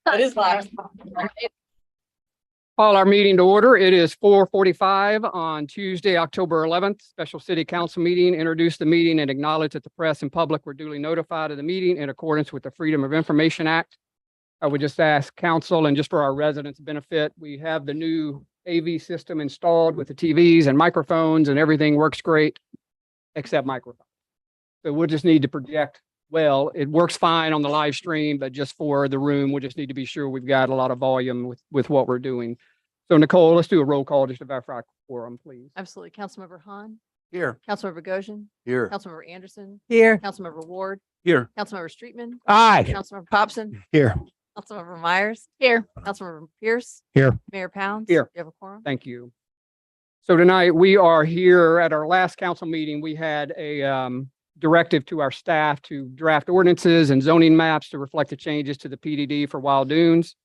It is live. Call our meeting to order. It is 4:45 on Tuesday, October 11th. Special City Council meeting. Introduce the meeting and acknowledge that the press and public were duly notified of the meeting in accordance with the Freedom of Information Act. I would just ask council, and just for our residents' benefit, we have the new AV system installed with the TVs and microphones, and everything works great except microphones. So we'll just need to project. Well, it works fine on the live stream, but just for the room, we just need to be sure we've got a lot of volume with what we're doing. So Nicole, let's do a roll call just to verify quorum, please. Absolutely. Councilmember Hahn. Here. Councilmember Goshen. Here. Councilmember Anderson. Here. Councilmember Ward. Here. Councilmember Streetman. Aye. Councilmember Popson. Here. Councilmember Myers. Here. Councilmember Pierce. Here. Mayor Pounds. Here. You have a quorum? Thank you. So tonight we are here at our last council meeting. We had a directive to our staff to draft ordinances and zoning maps to reflect the changes to the PDD for Wild Dunes.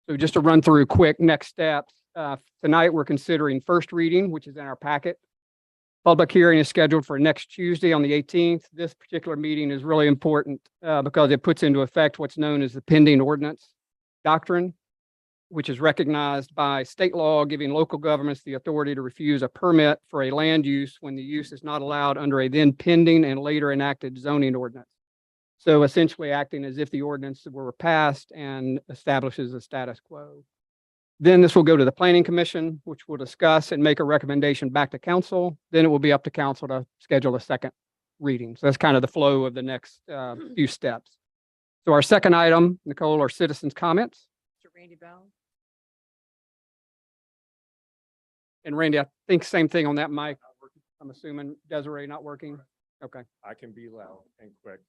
So just to run through quick next steps, tonight we're considering first reading, which is in our packet. Public hearing is scheduled for next Tuesday on the 18th. This particular meeting is really important because it puts into effect what's known as the pending ordinance doctrine, which is recognized by state law, giving local governments the authority to refuse a permit for a land use when the use is not allowed under a then pending and later enacted zoning ordinance. So essentially acting as if the ordinance were passed and establishes a status quo. Then this will go to the Planning Commission, which will discuss and make a recommendation back to council. Then it will be up to council to schedule a second reading. So that's kind of the flow of the next few steps. So our second item, Nicole, are citizens' comments. Mr. Randy Bell. And Randy, I think same thing on that mic. I'm assuming Desiree not working. Okay. I can be loud and quick.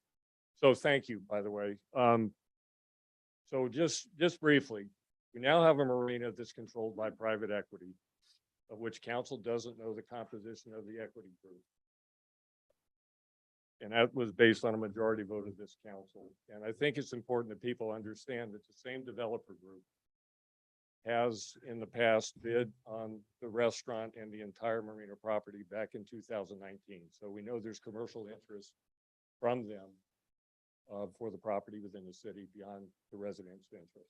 So thank you, by the way. So just briefly, we now have a marina that's controlled by private equity, of which council doesn't know the composition of the equity group. And that was based on a majority vote of this council. And I think it's important that people understand that the same developer group has in the past bid on the restaurant and the entire marina property back in 2019. So we know there's commercial interest from them for the property within the city beyond the residents' interest.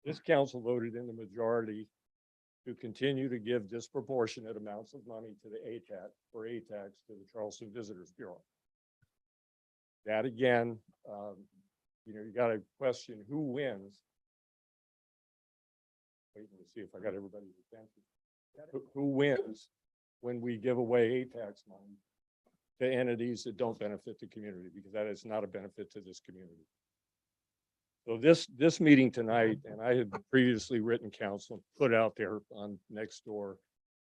This council voted in the majority to continue to give disproportionate amounts of money to the ATAC for ATAX to the Charleston Visitors Bureau. That again, you got to question who wins. Waiting to see if I got everybody's attention. Who wins when we give away ATAX money to entities that don't benefit the community, because that is not a benefit to this community. So this meeting tonight, and I had previously written council, put out there on Nextdoor,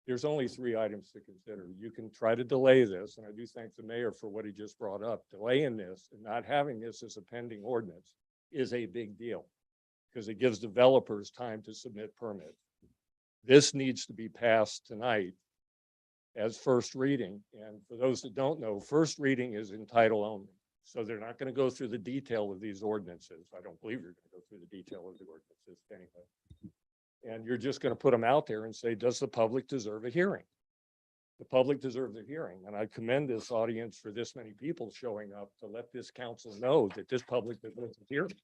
there's only 3 items to consider. You can try to delay this, and I do thank the mayor for what he just brought up. Delaying this and not having this as a pending ordinance is a big deal, because it gives developers time to submit permits. This needs to be passed tonight as first reading. And for those that don't know, first reading is in title only. So they're not going to go through the detail of these ordinances. I don't believe you're going to go through the detail of the ordinances anyway. And you're just going to put them out there and say, does the public deserve a hearing? The public deserves a hearing. And I commend this audience for this many people showing up to let this council know that this public deserves a hearing.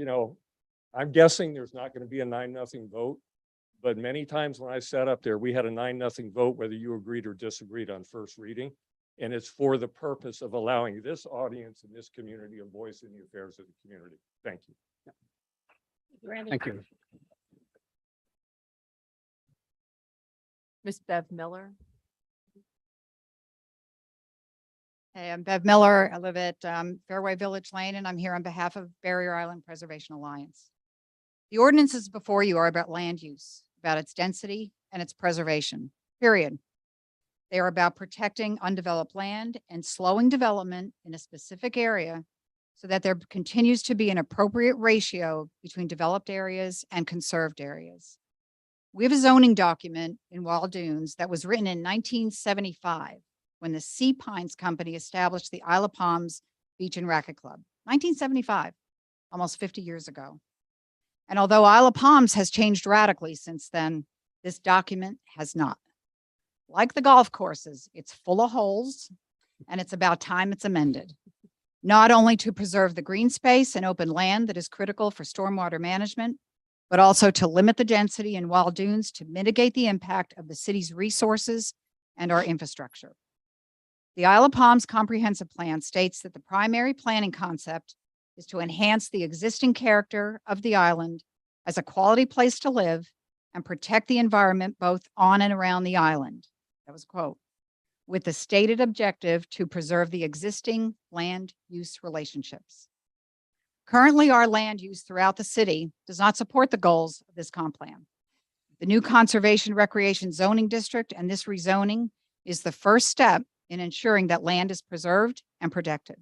So, I'm guessing there's not going to be a 9-0 vote, but many times when I sat up there, we had a 9-0 vote, whether you agreed or disagreed on first reading. And it's for the purpose of allowing this audience and this community a voice in the affairs of the community. Thank you. Randy. Thank you. Ms. Bev Miller. Hey, I'm Bev Miller. I live at Fairway Village Lane, and I'm here on behalf of Barrier Island Preservation Alliance. The ordinances before you are about land use, about its density and its preservation, period. They are about protecting undeveloped land and slowing development in a specific area so that there continues to be an appropriate ratio between developed areas and conserved areas. We have a zoning document in Wild Dunes that was written in 1975 when the Sea Pines Company established the Isle of Palms Beach and Racquet Club. 1975, almost 50 years ago. And although Isle of Palms has changed radically since then, this document has not. Like the golf courses, it's full of holes and it's about time it's amended. Not only to preserve the green space and open land that is critical for stormwater management, but also to limit the density in wild dunes to mitigate the impact of the city's resources and our infrastructure. The Isle of Palms Comprehensive Plan states that the primary planning concept is to enhance the existing character of the island as a quality place to live and protect the environment both on and around the island. That was a quote. With the stated objective to preserve the existing land use relationships. Currently, our land use throughout the city does not support the goals of this comp plan. The new Conservation Recreation Zoning District and this rezoning is the first step in ensuring that land is preserved and protected.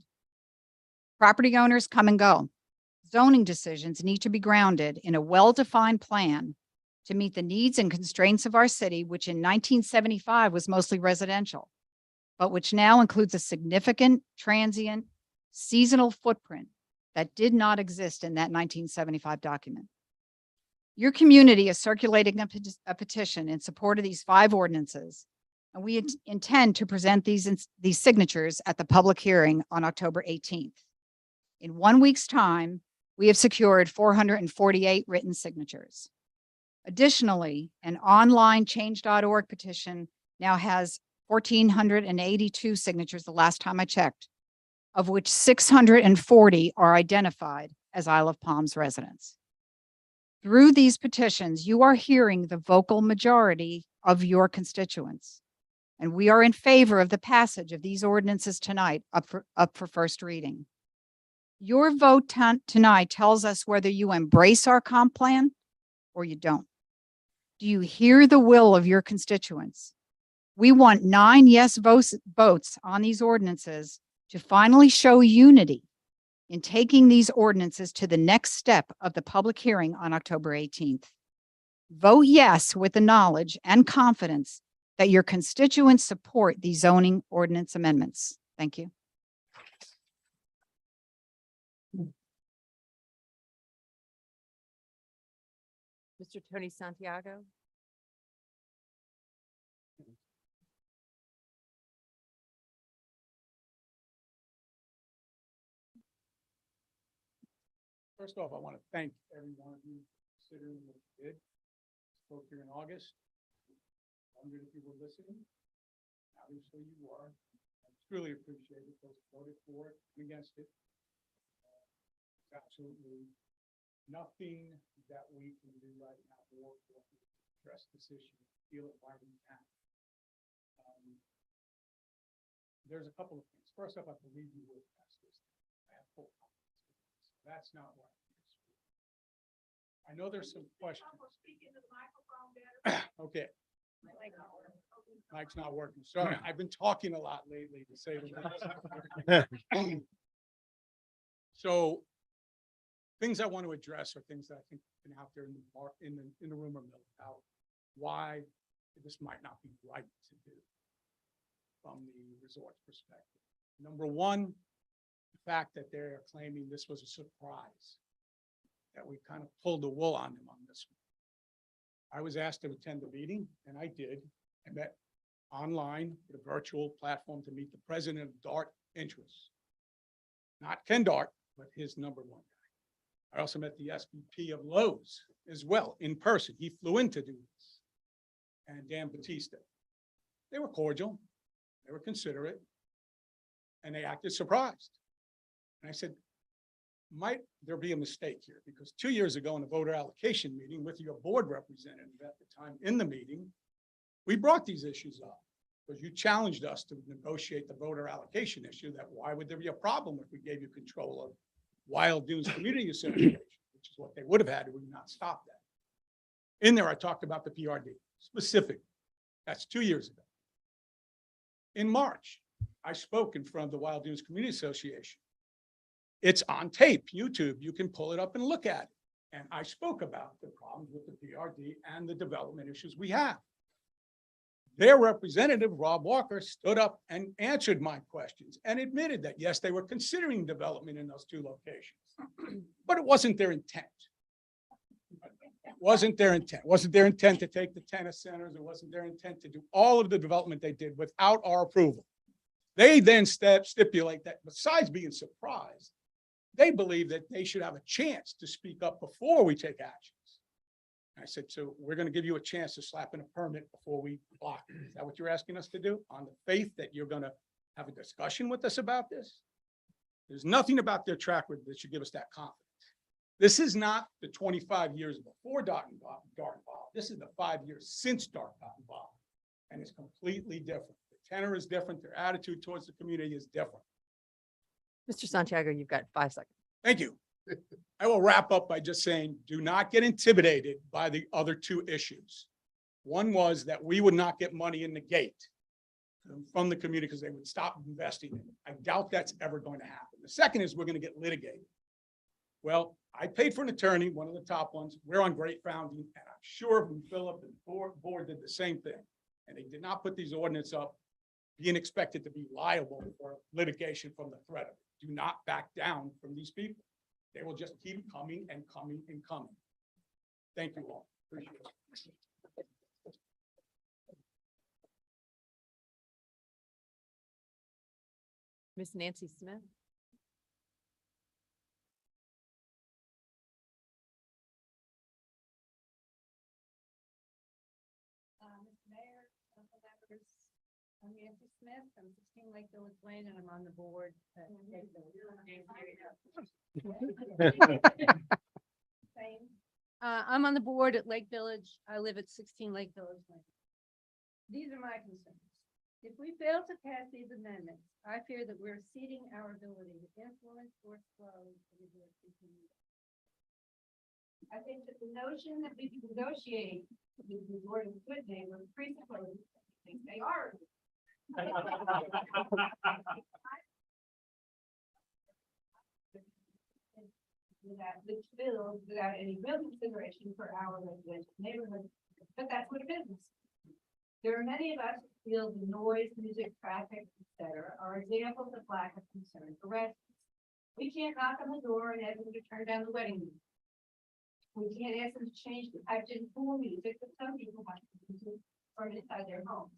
Property owners come and go. Zoning decisions need to be grounded in a well-defined plan to meet the needs and constraints of our city, which in 1975 was mostly residential, but which now includes a significant transient seasonal footprint that did not exist in that 1975 document. Your community is circulating a petition in support of these 5 ordinances, and we intend to present these signatures at the public hearing on October 18th. In 1 week's time, we have secured 448 written signatures. Additionally, an online change.org petition now has 1,482 signatures the last time I checked, of which 640 are identified as Isle of Palms residents. Through these petitions, you are hearing the vocal majority of your constituents, and we are in favor of the passage of these ordinances tonight up for first reading. Your vote tonight tells us whether you embrace our comp plan or you don't. Do you hear the will of your constituents? We want 9 yes votes on these ordinances to finally show unity in taking these ordinances to the next step of the public hearing on October 18th. Vote yes with the knowledge and confidence that your constituents support these zoning ordinance amendments. Thank you. Mr. Tony Santiago. First off, I want to thank every one of you for considering what you did. Spoke here in August. I wondered if you were listening. Obviously you are. I truly appreciate it. Those who voted for it and against it. Absolutely nothing that we can do right now or to address this issue. Feel it why we can. There's a couple of things. First off, I believe you will pass this. I have full confidence. That's not what I'm here to speak. I know there's some questions. Okay. Mic's not working. Sorry, I've been talking a lot lately to say the least. So things I want to address are things that I think have been out there in the rumor mill about why this might not be right to do from the resort's perspective. Number one, the fact that they're claiming this was a surprise, that we kind of pulled the wool on them on this one. I was asked to attend the meeting, and I did. I met online with a virtual platform to meet the president of DART Interests. Not Ken Dart, but his number 1 guy. I also met the SVP of Lowe's as well in person. He flew in to do this. And Dan Batista. They were cordial, they were considerate, and they acted surprised. And I said, might there be a mistake here? Because 2 years ago in a voter allocation meeting with your board representative at the time in the meeting, we brought these issues up because you challenged us to negotiate the voter allocation issue, that why would there be a problem if we gave you control of Wild Dunes Community Association, which is what they would have had if we did not stop that. In there, I talked about the PRD specifically. That's 2 years ago. In March, I spoke in front of the Wild Dunes Community Association. It's on tape, YouTube. You can pull it up and look at it. And I spoke about the problems with the PRD and the development issues we have. Their representative, Rob Walker, stood up and answered my questions and admitted that, yes, they were considering development in those 2 locations, but it wasn't their intent. It wasn't their intent. It wasn't their intent to take the tennis centers. It wasn't their intent to do all of the development they did without our approval. They then stipulate that besides being surprised, they believe that they should have a chance to speak up before we take actions. I said, so we're going to give you a chance to slap in a permit before we block it. Is that what you're asking us to do? On the faith that you're going to have a discussion with us about this? There's nothing about their track record that should give us that confidence. This is not the 25 years before Dart involved. This is the 5 years since Dart got involved. And it's completely different. The tenor is different. Their attitude towards the community is different. Mr. Santiago, you've got 5 seconds. Thank you. I will wrap up by just saying, do not get intimidated by the other 2 issues. One was that we would not get money in the gate from the community because they would stop investing in it. I doubt that's ever going to happen. The second is we're going to get litigated. Well, I paid for an attorney, one of the top ones. We're on great grounding, and I'm sure when Philip and the board did the same thing, and they did not put these ordinance up being expected to be liable for litigation from the threat of it. Do not back down from these people. They will just keep coming and coming and coming. Thank you all. Appreciate it. Miss Nancy Smith. Mr. Mayor, council members, I'm Nancy Smith from 16 Lake Village Lane, and I'm on the board. I'm on the board at Lake Village. I live at 16 Lake Village Lane. These are my concerns. If we fail to pass these amendments, I fear that we're ceding our ability to influence or slow the resort community. I think that the notion that we can negotiate with the resort of good neighbors presupposes I think they are. Without any real consideration for our residential neighborhood, but that's what it is. There are many of us who feel the noise, music, traffic, etc., are examples of lack of concern for residents. We can't knock on the door and ask them to turn down the wedding music. We can't ask them to change the piped-in pool music that some people want to listen to from inside their homes.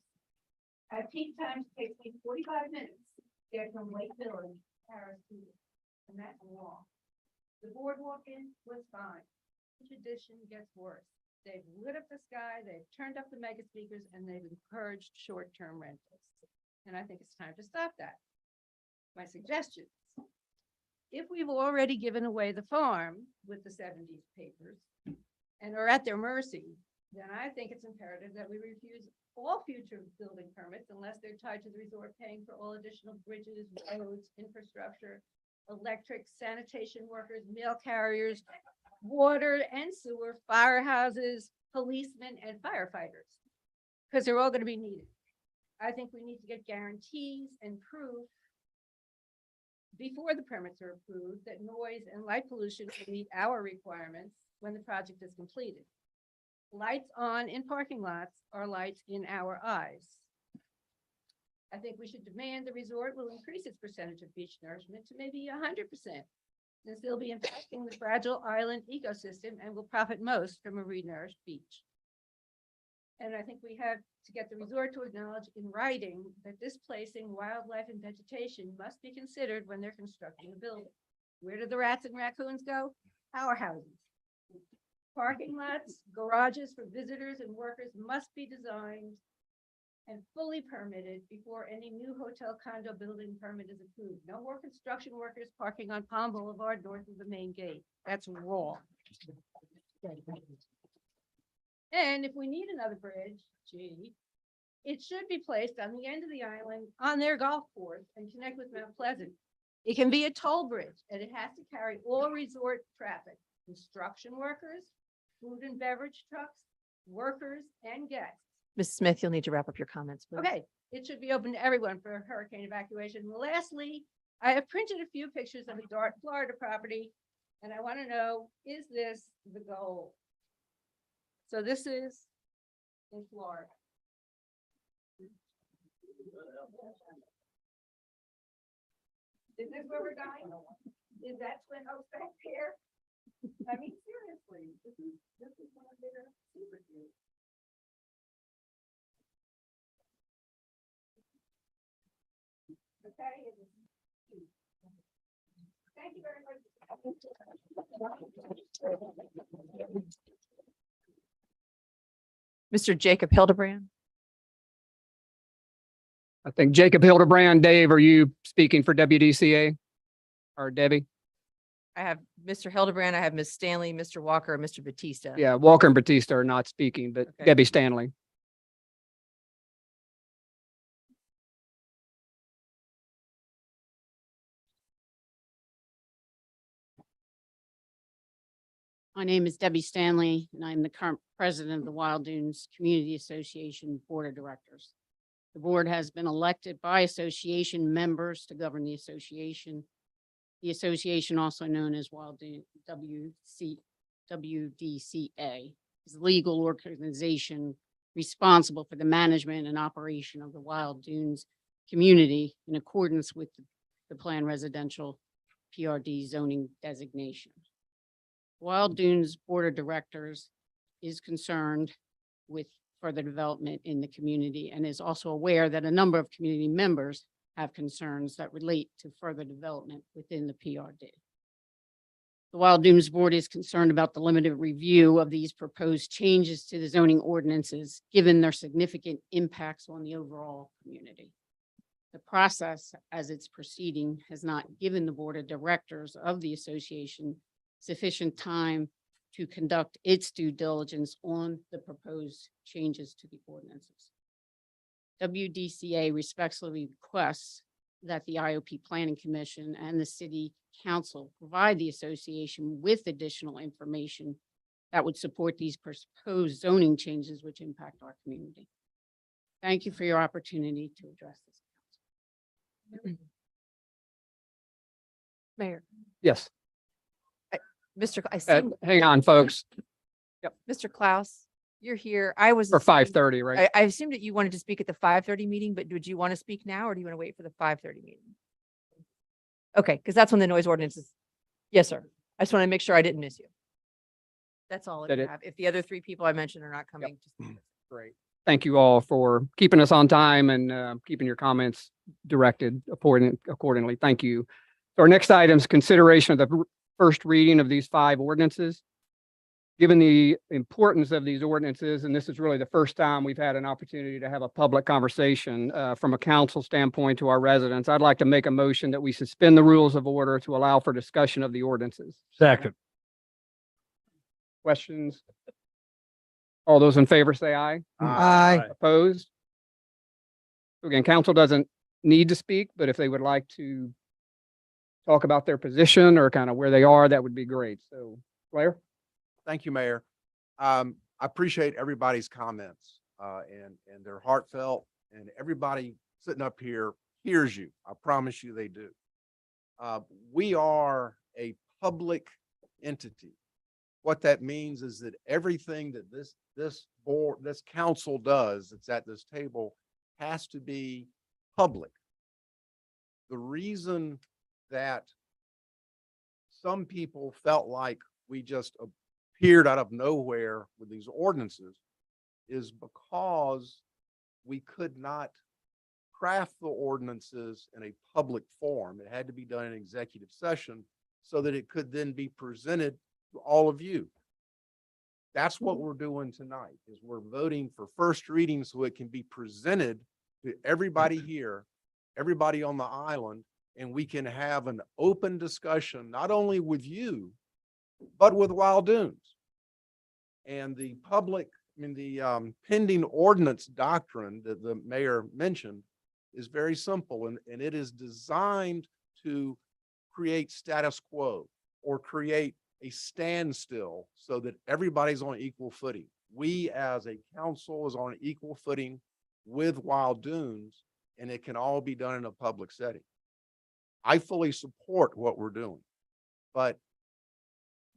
At peak times, it takes me 45 minutes to get from Lake Village to Paris, and that's wrong. The boardwalk in was fine. Each edition gets worse. They've lit up the sky, they've turned up the mega speakers, and they've encouraged short-term rentals. And I think it's time to stop that. My suggestions. If we've already given away the farm with the 70s papers and are at their mercy, then I think it's imperative that we refuse all future building permits unless they're tied to the resort paying for all additional bridges, roads, infrastructure, electric, sanitation workers, mail carriers, water and sewer, firehouses, policemen, and firefighters, because they're all going to be needed. I think we need to get guarantees and proof before the permits are approved that noise and light pollution will meet our requirements when the project is completed. Lights on in parking lots are lights in our eyes. I think we should demand the resort will increase its percentage of beach nourishment to maybe 100%, since they'll be impacting the fragile island ecosystem and will profit most from a renourished beach. And I think we have to get the resort to acknowledge in writing that displacing wildlife and vegetation must be considered when they're constructing a building. Where do the rats and raccoons go? Our houses. Parking lots, garages for visitors and workers must be designed and fully permitted before any new hotel condo building permit is approved. No more construction workers parking on Palm Boulevard north of the main gate. That's wrong. And if we need another bridge, gee, it should be placed on the end of the island on their golf course and connect with Mount Pleasant. It can be a toll bridge, and it has to carry all resort traffic, construction workers, food and beverage trucks, workers, and guests. Ms. Smith, you'll need to wrap up your comments, please. Okay, it should be open to everyone for hurricane evacuation. Lastly, I have printed a few pictures of a Dart, Florida property, and I want to know, is this the goal? So this is in Florida. Is this where we're going? Is that Twin Oaks back here? I mean, seriously, this is one of their super cute. Okay. Thank you very much. Mr. Jacob Hildebrand. I think Jacob Hildebrand. Dave, are you speaking for WDCA? Or Debbie? I have Mr. Hildebrand, I have Ms. Stanley, Mr. Walker, and Mr. Batista. Yeah, Walker and Batista are not speaking, but Okay. Debbie Stanley. My name is Debbie Stanley, and I'm the current president of the Wild Dunes Community Association Board of Directors. The board has been elected by association members to govern the association. The association, also known as Wild Dune WDCA, is a legal organization responsible for the management and operation of the Wild Dunes community in accordance with the Plan Residential PRD zoning designation. Wild Dunes Board of Directors is concerned with further development in the community and is also aware that a number of community members have concerns that relate to further development within the PRD. The Wild Dunes Board is concerned about the limited review of these proposed changes to the zoning ordinances, given their significant impacts on the overall community. The process as it's proceeding has not given the Board of Directors of the association sufficient time to conduct its due diligence on the proposed changes to the ordinances. WDCA respectfully requests that the IOP Planning Commission and the City Council provide the association with additional information that would support these proposed zoning changes which impact our community. Thank you for your opportunity to address this. Mayor, Yes. I see, Hang on, folks, Mr. Klaus, you're here. I was. for assuming- 5:30, right? I assumed that you wanted to speak at the 5:30 meeting, but would you want to speak now or do you want to wait for the 5:30 meeting? Okay, because that's when the noise ordinance is. Yes, sir. I just want to make sure I didn't miss you. That's all I That it- have. If the other three people I mentioned are not coming, just. Great. Thank you all for keeping us on time and keeping your comments directed accordingly. Thank you. So our next item is consideration of the first reading of these 5 ordinances. Given the importance of these ordinances, and this is really the first time we've had an opportunity to have a public conversation from a council standpoint to our residents, I'd like to make a motion that we suspend the rules of order to allow for discussion of the ordinances. Second. Questions? All those in favor say aye. Aye. Opposed? Again, council doesn't need to speak, but if they would like to talk about their position or kind of where they are, that would be great. So, Blair? Thank you, Mayor. I appreciate everybody's comments, and they're heartfelt, and everybody sitting up here hears you. I promise you they do. We are a public entity. What that means is that everything that this board, this council does that's at this table has to be public. The reason that some people felt like we just appeared out of nowhere with these ordinances is because we could not craft the ordinances in a public forum. It had to be done in executive session so that it could then be presented to all of you. That's what we're doing tonight, is we're voting for first reading so it can be presented to everybody here, everybody on the island, and we can have an open discussion, not only with you, but with Wild Dunes. And the public, the pending ordinance doctrine that the mayor mentioned is very simple, and it is designed to create status quo or create a standstill so that everybody's on equal footing. We as a council is on equal footing with Wild Dunes, and it can all be done in a public setting. I fully support what we're doing, but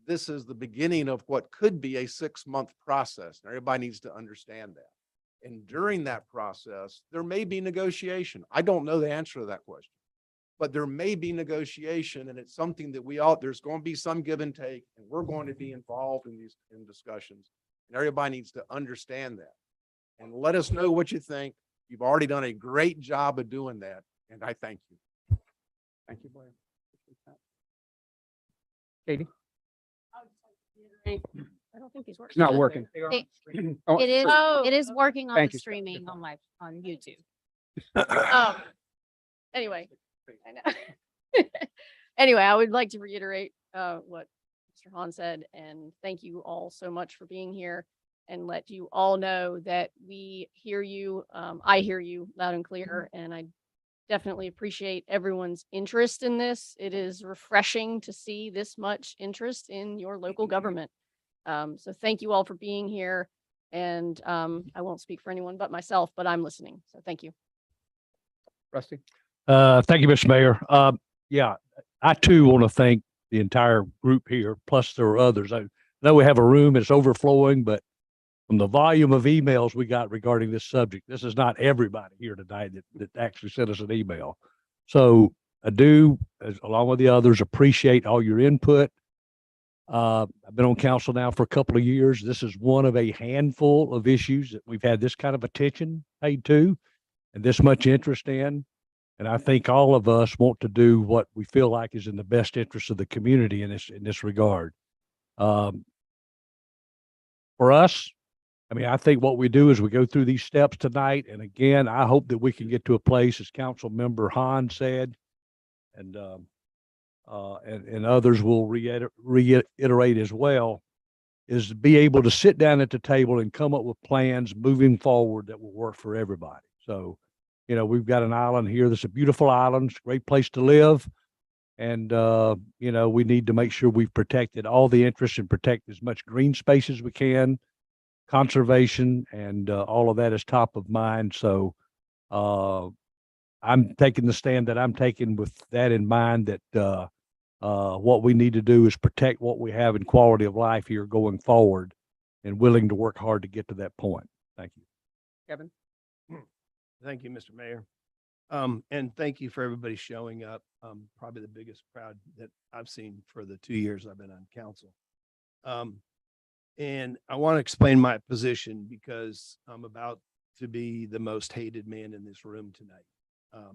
this is the beginning of what could be a 6-month process. And everybody needs to understand that. And during that process, there may be negotiation. I don't know the answer to that question, but there may be negotiation, and it's something that there's going to be some give and take, and we're going to be involved in these discussions. And everybody needs to understand that. And let us know what you think. You've already done a great job of doing that, and I thank you. Thank you, Blair. Katie? I don't think he's working. It's not working. Oh, It is, so- it is working on Thank the you, Scott. streaming on on YouTube. Anyway, I know. Anyway, I would like to reiterate, what Mr. Hahn said, and thank you all so much for being here and let you all know that we hear you. I hear you loud and clear, and I definitely appreciate everyone's interest in this. It is refreshing to see this much interest in your local government. So thank you all for being here. And I won't speak for anyone but myself, but I'm listening. So thank you. Rusty? Thank you, Mr. Mayor. Yeah, I too want to thank the entire group here, plus there are others. I know we have a room, it's overflowing, but from the volume of emails we got regarding this subject, this is not everybody here tonight that actually sent us an email. So I do, along with the others, appreciate all your input. I've been on council now for a couple of years. This is one of a handful of issues that we've had this kind of attention paid to and this much interest in. And I think all of us want to do what we feel like is in the best interest of the community in this regard. For us, I mean, I think what we do is we go through these steps tonight. And again, I hope that we can get to a place, as Council Member Hahn said, and others will reiterate as well, is to be able to sit down at the table and come up with plans moving forward that will work for everybody. So, you know, we've got an island here that's a beautiful island, it's a great place to live. And, you know, we need to make sure we've protected all the interests and protect as much green space as we can, conservation, and all of that is top of mind. So I'm taking the stand that I'm taking with that in mind, that what we need to do is protect what we have in quality of life here going forward, and willing to work hard to get to that point. Thank you. Kevin? Thank you, Mr. Mayor. And thank you for everybody showing up. Probably the biggest crowd that I've seen for the 2 years I've been on council. And I want to explain my position because I'm about to be the most hated man in this room tonight.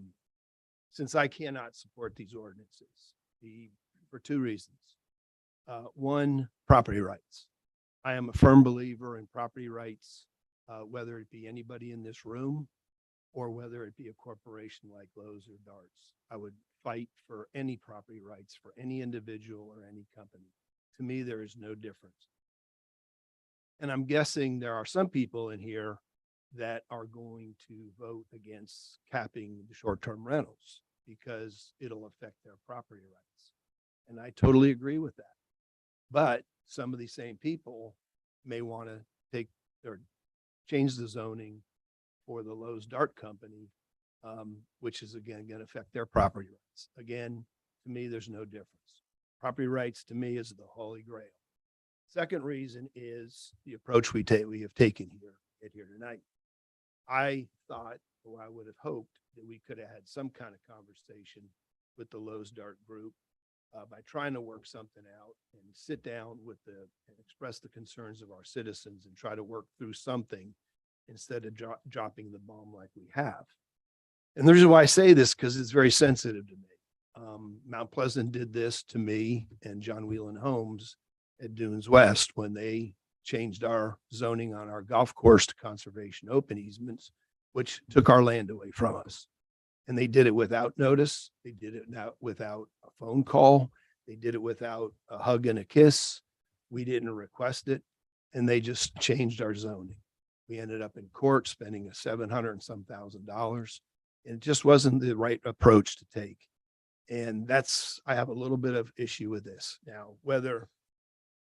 Since I cannot support these ordinances, for two reasons. One, property rights. I am a firm believer in property rights, whether it be anybody in this room or whether it be a corporation like Lowe's or Darts. I would fight for any property rights for any individual or any company. To me, there is no difference. And I'm guessing there are some people in here that are going to vote against capping the short-term rentals because it'll affect their property rights. And I totally agree with that. But some of these same people may want to take or change the zoning for the Lowe's Dart Company, which is again going to affect their property rights. Again, to me, there's no difference. Property rights to me is the holy grail. Second reason is the approach we have taken here tonight. I thought, or I would have hoped, that we could have had some kind of conversation with the Lowe's Dart group by trying to work something out and sit down and express the concerns of our citizens and try to work through something instead of dropping the bomb like we have. And the reason why I say this, because it's very sensitive to me. Mount Pleasant did this to me and John Whelan Homes at Dunes West when they changed our zoning on our golf course to conservation open easements, which took our land away from us. And they did it without notice. They did it without a phone call. They did it without a hug and a kiss. We didn't request it. And they just changed our zoning. We ended up in court spending $700 and some thousand. And it just wasn't the right approach to take. And I have a little bit of issue with this. Now, whether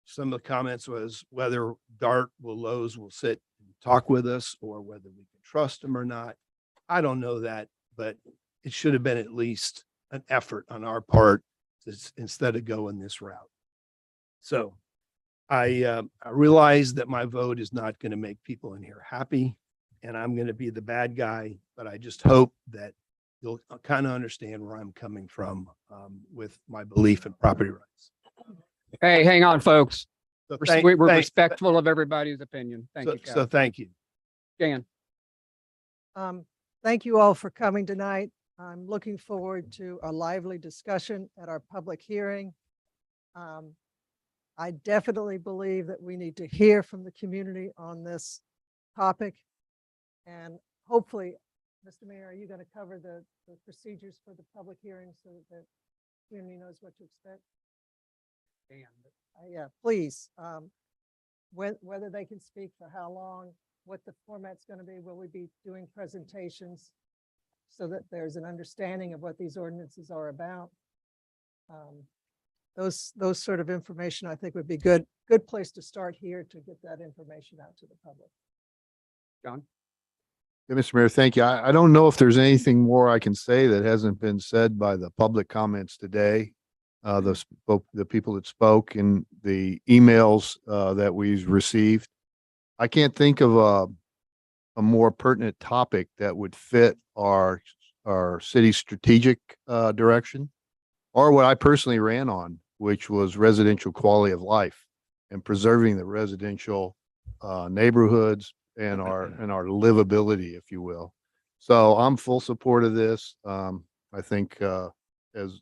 some of the comments was whether Lowe's will sit and talk with us or whether we can trust them or not. I don't know that, but it should have been at least an effort on our part instead of going this route. So I realize that my vote is not going to make people in here happy and I'm going to be the bad guy, but I just hope that you'll kind of understand where I'm coming from with my belief in property rights. Hey, hang on, folks. So We're respectful of everybody's opinion. Thank you, So Kevin. thank you. Dan? Thank you all for coming tonight. I'm looking forward to a lively discussion at our public hearing. I definitely believe that we need to hear from the community on this topic. And hopefully, Mr. Mayor, are you going to cover the procedures for the public hearing so that the community knows what to expect? Yeah, please. Whether they can speak for how long, what the format's going to be, will we be doing presentations so that there's an understanding of what these ordinances are about? Those sort of information I think would be good place to start here to get that information out to the public. John? Yeah, Mr. Mayor, thank you. I don't know if there's anything more I can say that hasn't been said by the public comments today. The people that spoke and the emails that we've received. I can't think of a more pertinent topic that would fit our city's strategic direction, or what I personally ran on, which was residential quality of life and preserving the residential neighborhoods and our livability, if you will. So I'm full support of this. I think as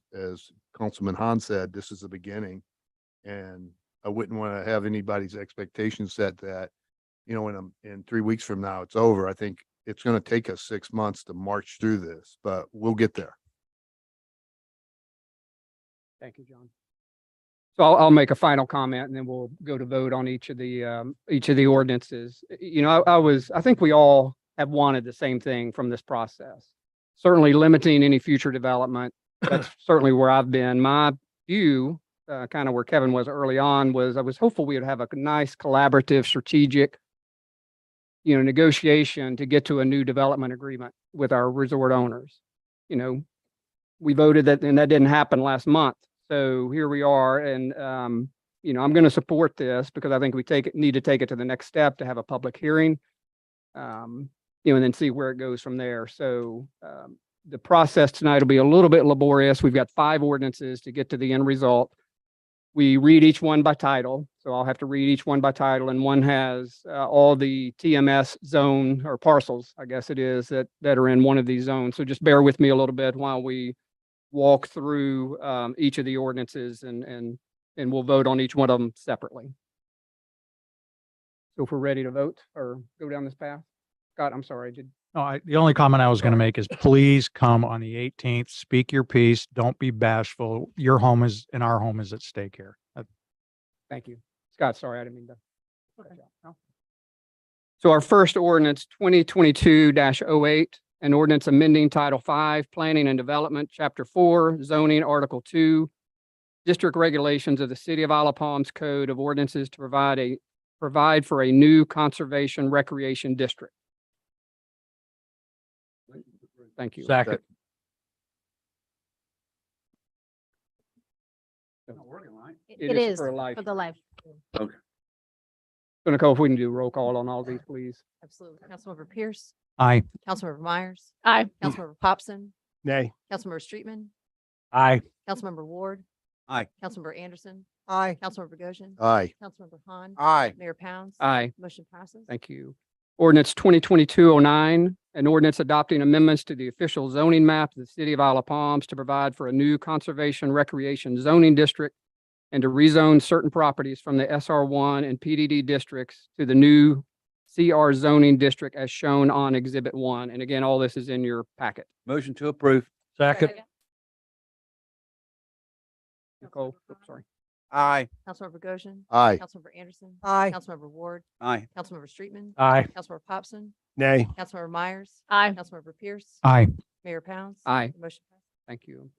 Councilman Hahn said, this is the beginning, and I wouldn't want to have anybody's expectations set that, you know, in 3 weeks from now, it's over. I think it's going to take us 6 months to march through this, but we'll get there. Thank you, John. So I'll make a final comment and then we'll go to vote on each of the ordinances. You know, I think we all have wanted the same thing from this process. Certainly limiting any future development. That's certainly where I've been. My view, kind of where Kevin was early on, was I was hopeful we would have a nice collaborative, strategic, you know, negotiation to get to a new development agreement with our resort owners. You know, we voted that, and that didn't happen last month. So here we are, and you know, I'm going to support this because I think we need to take it to the next step to have a public hearing, you know, and then see where it goes from there. So the process tonight will be a little bit laborious. We've got 5 ordinances to get to the end result. We read each one by title, so I'll have to read each one by title, and one has all the TMS zone or parcels, I guess it is, that are in one of these zones. So just bear with me a little bit while we walk through each of the ordinances, and we'll vote on each one of them separately. So if we're ready to vote or go down this path, Scott, I'm sorry, No, the only comment I was going to make is please come on the 18th, speak your piece. Don't be bashful. Your home is, and our home is at stake here. Thank you. Scott, sorry, I didn't mean to. No. So our first ordinance, 2022-08, an ordinance amending Title 5, Planning and Development, Chapter 4, Zoning, Article 2, District Regulations of the City of Isle of Palms Code of Ordinances to provide for a new conservation recreation district. Thank you. Second. It is for life. For the life. So Nicole, if we can do a roll call on all these, please. Absolutely. Councilmember Pierce, Aye. Councilmember Myers, Aye. Councilmember Popson, Nay. Councilmember Streetman, Aye. Councilmember Ward. Aye. Councilmember Anderson, Aye. Councilmember Goshen, Aye. Councilmember Han, Aye. Mayor Pounds. Aye. Motion passes. Thank you. Ordinance 2022-09, an ordinance adopting amendments to the official zoning map of the City of Isle of Palms to provide for a new conservation recreation zoning district and to rezone certain properties from the SR1 and PDD districts to the new CR zoning district as shown on Exhibit 1. And again, all this is in your packet. Motion to approve. Second. Nicole, oops, sorry. Aye. Councilmember Goshen, Aye. Councilmember Anderson, Aye. Councilmember Ward, Aye. Councilmember Streetman, Aye. Councilmember Popson, Nay. Councilmember Myers, Aye. Councilmember Pierce, Aye. Mayor Pounds. Aye. Motion passes. Thank you.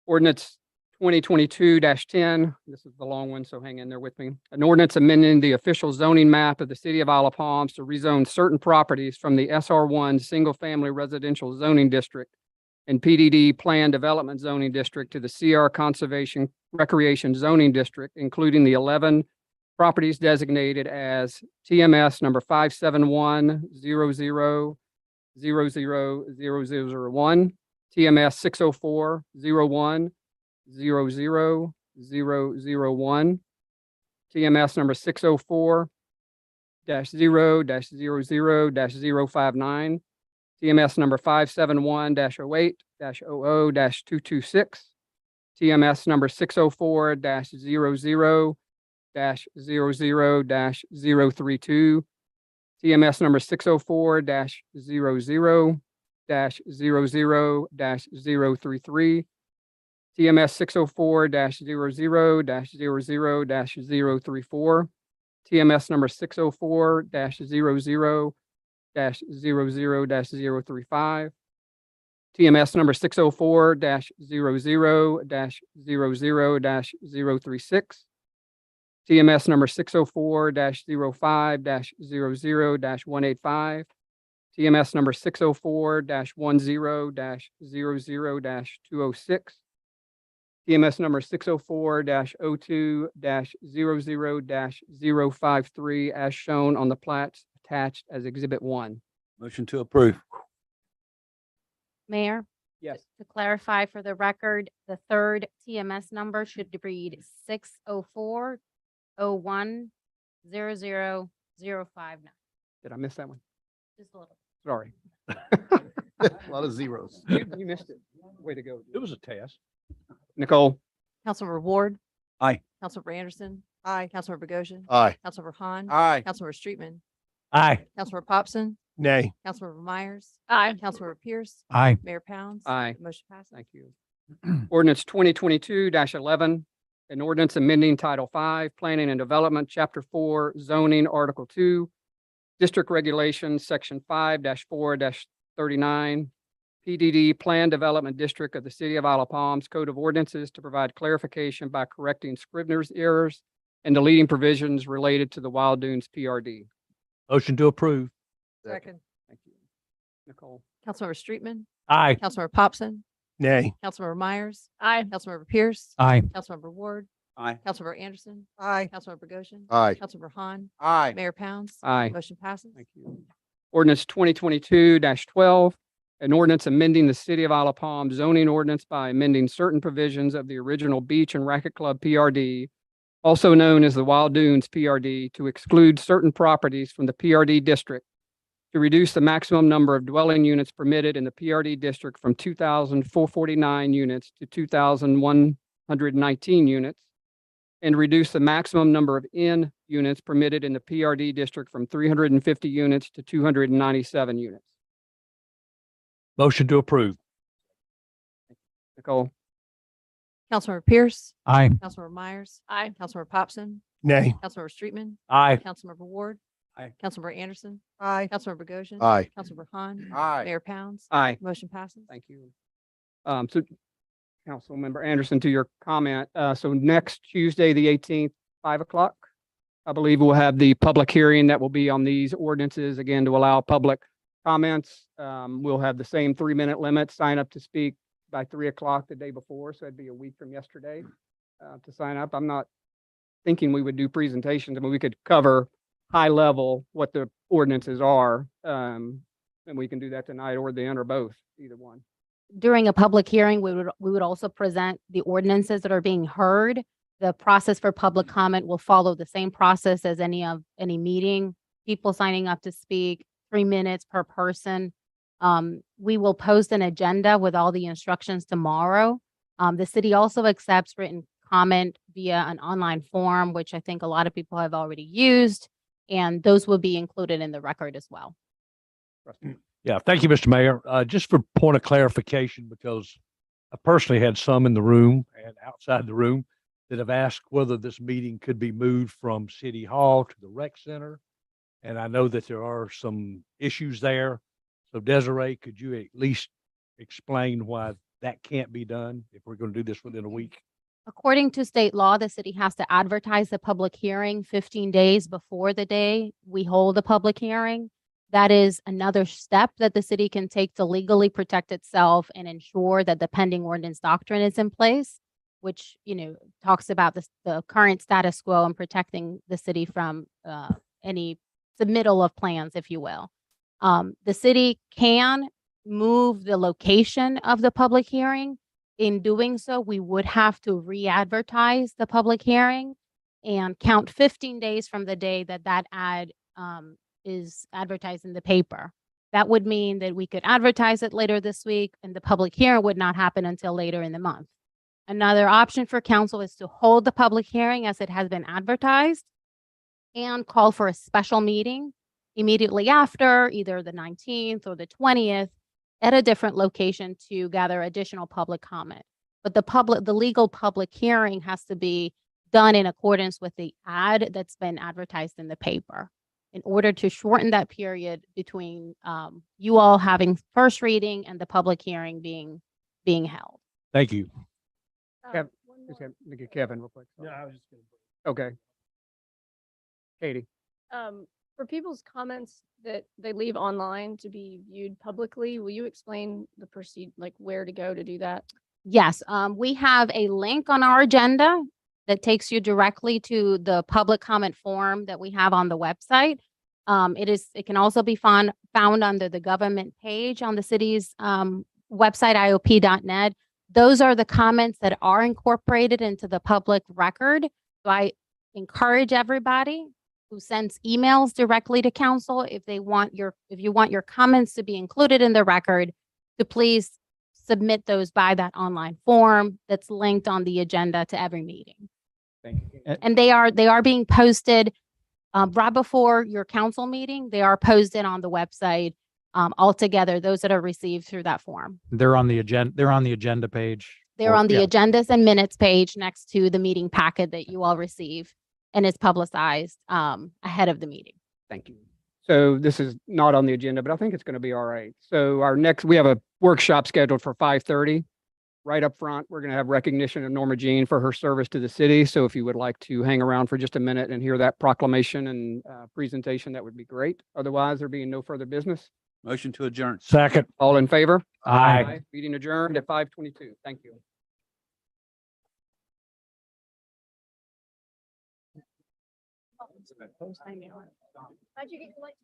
Ordinance 2022-10, this is the long one, so hang in there with me. An ordinance amending the official zoning map of the City of Isle of Palms to rezone certain properties from the SR1 Single Family Residential Zoning District and PDD Plan Development Zoning District to the CR Conservation Recreation Zoning District, including the 11 properties designated as TMS number 571-00-00001, TMS 604-01-00001, TMS number 604-0-00-059, TMS number 571-08, TMS-00-226, TMS number 604-00-00-032, TMS number 604-00-00-033, TMS 604-00-00-034, TMS number 604-00-00-035, TMS number 604-00-00-036, TMS number 604-05-00-185, TMS number 604-10-00-206, TMS number 604-02-00-053 as shown on the plats attached as Exhibit 1. Motion to approve. Mayor, Yes. to clarify for the record, the third TMS number should read 604-01-00059. Did I miss that one? Just a little. Sorry. A lot of zeros. You missed it. Way to go. It was a test. Nicole? Councilmember Ward. Aye. Councilmember Anderson. Aye. Councilmember Bogosian. Aye. Councilmember Han. Aye. Councilmember Streetman. Aye. Councilmember Popson. Nay. Councilmember Myers. Aye. Councilmember Pierce. Aye. Mayor Pounds. Aye. Motion passes. Thank you. Ordinance 2022-11, an ordinance amending Title 5, Planning and Development, Chapter 4, Zoning, Article 2, District Regulations, Section 5-4-39, PDD Plan Development District of the City of Isle of Palms Code of Ordinances to provide clarification by correcting Scrivener's errors and deleting provisions related to the Wild Dunes PRD. Motion to approve. Second. Thank you. Nicole? Councilmember Streetman. Aye. Councilmember Popson. Nay. Councilmember Myers. Aye. Councilmember Pierce. Aye. Councilmember Ward. Aye. Councilmember Anderson. Aye. Councilmember Bogosian. Aye. Councilmember Han. Aye. Mayor Pounds. Aye. Motion passes. Thank you. Ordinance 2022-12, an ordinance amending the City of Isle of Palm zoning ordinance by amending certain provisions of the original Beach and Racquet Club PRD, also known as the Wild Dunes PRD, to exclude certain properties from the PRD district, to reduce the maximum number of dwelling units permitted in the PRD district from 2,449 units to 2,119 units, and reduce the maximum number of inn units permitted in the PRD district from 350 units to 297 units. Motion to approve. Nicole? Councilmember Pierce. Aye. Councilmember Myers. Aye. Councilmember Popson. Nay. Councilmember Streetman. Aye. Councilmember Ward. Aye. Councilmember Anderson. Aye. Councilmember Bogosian. Aye. Councilmember Han. Aye. Mayor Pounds. Aye. Motion passes. Thank you. So Councilmember Anderson, to your comment, so next Tuesday, the 18th, 5 o'clock, I believe we'll have the public hearing that will be on these ordinances, again, to allow public comments. We'll have the same 3-minute limit, sign up to speak by 3 o'clock the day before, so it'd be a week from yesterday to sign up. I'm not thinking we would do presentations. I mean, we could cover high level what the ordinances are, and we can do that tonight or then or both, either one. During a public hearing, we would also present the ordinances that are being heard. The process for public comment will follow the same process as any meeting. People signing up to speak, 3 minutes per person. We will post an agenda with all the instructions tomorrow. The city also accepts written comment via an online form, which I think a lot of people have already used, and those will be included in the record as well. Yeah, thank you, Mr. Mayor. Just for point of clarification, because I personally had some in the room and outside the room that have asked whether this meeting could be moved from City Hall to the rec center. And I know that there are some issues there. So Desiree, could you at least explain why that can't be done if we're going to do this within a week? According to state law, the city has to advertise the public hearing 15 days before the day we hold a public hearing. That is another step that the city can take to legally protect itself and ensure that the pending ordinance doctrine is in place, which, talks about the current status quo and protecting the city from any submittal of plans, if you will. The city can move the location of the public hearing. In doing so, we would have to re-advertise the public hearing and count 15 days from the day that ad is advertised in the paper. That would mean that we could advertise it later this week and the public hearing would not happen until later in the month. Another option for council is to hold the public hearing as it has been advertised and call for a special meeting immediately after, either the 19th or the 20th, at a different location to gather additional public comment. But the legal public hearing has to be done in accordance with the ad that's been advertised in the paper in order to shorten that period between you all having first reading and the public hearing being held. Thank you. Kev- Just have- look at Kevin real quick. No, I was just gonna. Okay. Katie, For people's comments that they leave online to be viewed publicly, will you explain the like where to go to do that? Yes, we have a link on our agenda that takes you directly to the public comment form that we have on the website. It can also be found under the government page on the city's website, iop.net. Those are the comments that are incorporated into the public record. So I encourage everybody who sends emails directly to council, if you want your comments to be included in the record, to please submit those by that online form that's linked on the agenda to every meeting. thank you. And they are being posted right before your council meeting. They are posted on the website altogether, those that are received through that form. They're on the agenda page. They're or- on the yeah. agendas and minutes page next to the meeting packet that you all receive, and it's publicized ahead of the meeting. Thank you. So this is not on the agenda, but I think it's going to be all right. So we have a workshop scheduled for 5:30. Right up front, we're going to have recognition of Norma Jean for her service to the city. So if you would like to hang around for just a minute and hear that proclamation and presentation, that would be great. Otherwise, there being no further business. Motion to adjourn. Second. All in favor? Aye. Meeting adjourned at 5:22. Thank you. How'd you get your light?